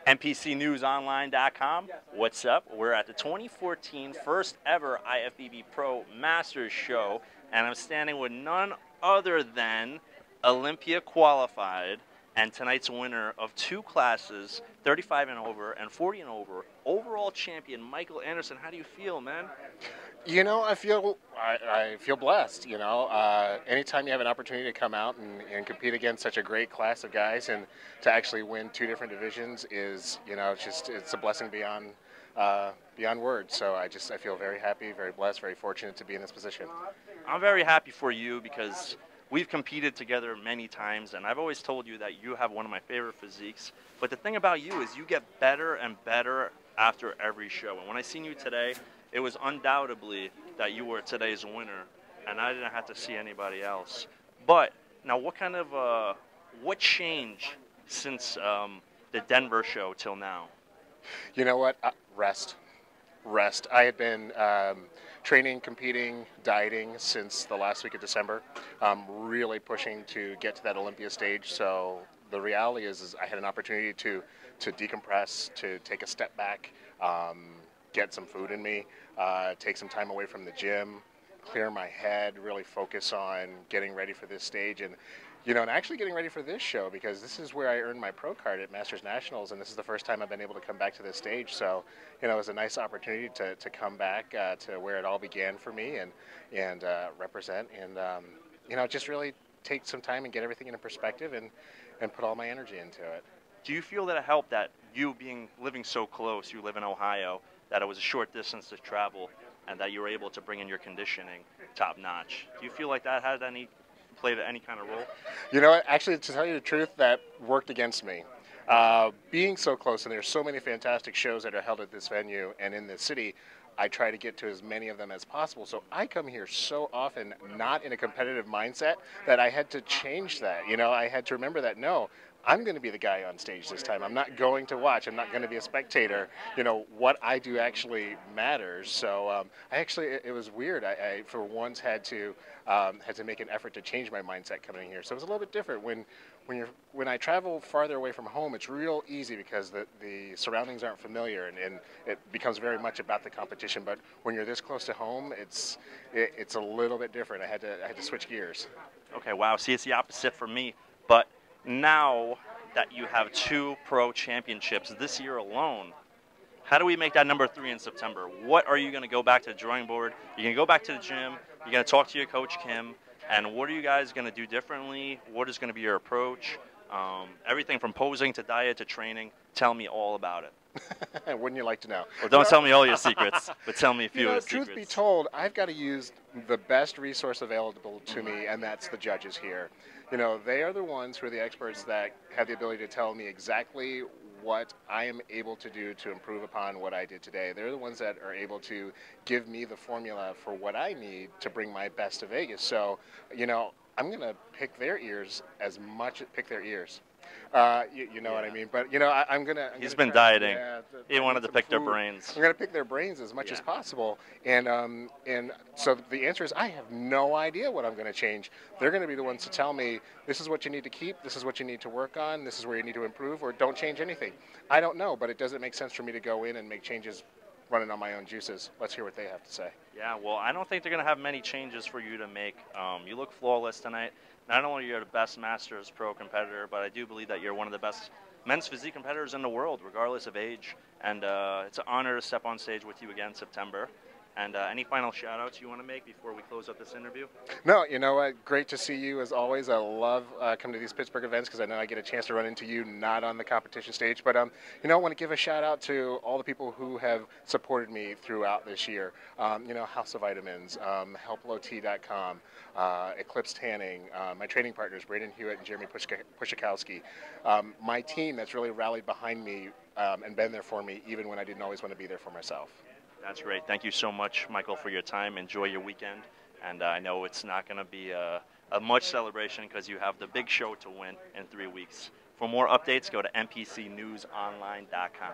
NPCNewsOnline.com. What's up? We're at the 2014 first ever IFBB Pro Masters Show, and I'm standing with none other than Olympia qualified and tonight's winner of two classes, 35 and over and 40 and over, overall champion Michael Anderson. How do you feel, man? You know, I feel blessed. You know, anytime you have an opportunity to come out and compete against such a great class of guys and to actually win two different divisions is, you know, it's a blessing beyond words. So I feel very happy, very blessed, very fortunate to be in this position. I'm very happy for you because we've competed together many times, and I've always told you that you have one of my favorite physiques. But the thing about you is you get better and better after every show. And when I seen you today, it was undoubtedly that you were today's winner, and I didn't have to see anybody else. But now, what changed since the Denver show till now? You know what? Rest. I had been training, competing, dieting since the last week of December, really pushing to get to that Olympia stage. So the reality is I had an opportunity to decompress, to take a step back, get some food in me, take some time away from the gym, clear my head, really focus on getting ready for this stage, and actually getting ready for this show, because this is where I earned my pro card at Masters Nationals, and this is the first time I've been able to come back to this stage. So, it was a nice opportunity to come back to where it all began for me and represent and just really take some time and get everything into perspective and put all my energy into it. Do you feel that it helped that you living so close, you live in Ohio, that it was a short distance to travel, and that you were able to bring in your conditioning top notch? Do you feel like that had played any kind of role? You know what? Actually, to tell you the truth, that worked against me. Being so close, and there's so many fantastic shows that are held at this venue and in this city, I try to get to as many of them as possible. So I come here so often not in a competitive mindset that I had to change that. I had to remember that, no, I'm going to be the guy on stage this time. I'm not going to watch. I'm not going to be a spectator. What I do actually matters. So it was weird. I for once had to make an effort to change my mindset coming here. So it was a little bit different. When I travel farther away from home, it's real easy because the surroundings aren't familiar, and it becomes very much about the competition. But when you're this close to home, it's a little bit different. I had to switch gears. Okay, wow. See, it's the opposite for me. But now that you have two pro championships this year alone, how do we make that number 3 in September? What are you going to go back to the drawing board? You're going to go back to the gym. You're going to talk to your coach, Kim. And what are you guys going to do differently? What is going to be your approach? Everything from posing to diet to training. Tell me all about it. Wouldn't you like to know? Well, don't tell me all your secrets, but tell me a few of the secrets. Truth be told, I've got to use the best resource available to me, and that's the judges here. They are the ones who are the experts that have the ability to tell me exactly what I am able to do to improve upon what I did today. They're the ones that are able to give me the formula for what I need to bring my best to Vegas. So, I'm going to pick their ears as much as pick their ears. You know what I mean? But, I'm going to... He's been dieting. He wanted to pick their brains. I'm going to pick their brains as much as possible. And so the answer is I have no idea what I'm going to change. They're going to be the ones to tell me, this is what you need to keep, this is what you need to work on, this is where you need to improve, or don't change anything. I don't know, but it doesn't make sense for me to go in and make changes running on my own juices. Let's hear what they have to say. Yeah, well, I don't think they're going to have many changes for you to make. You look flawless tonight. Not only are you the best Masters Pro competitor, but I do believe that you're one of the best men's physique competitors in the world, regardless of age. And it's an honor to step on stage with you again in September. And any final shout-outs you want to make before we close up this interview? No, you know what? Great to see you as always. I love coming to these Pittsburgh events because I know I get a chance to run into you not on the competition stage. But, I want to give a shout-out to all the people who have supported me throughout this year. House of Vitamins, HelpLowT.com, Eclipse Tanning, my training partners, Braden Hewitt and Jeremy Pushakowski. My team that's really rallied behind me and been there for me even when I didn't always want to be there for myself. That's great. Thank you so much, Michael, for your time. Enjoy your weekend. And I know it's not going to be a much celebration because you have the big show to win in 3 weeks. For more updates, go to NPCNewsOnline.com.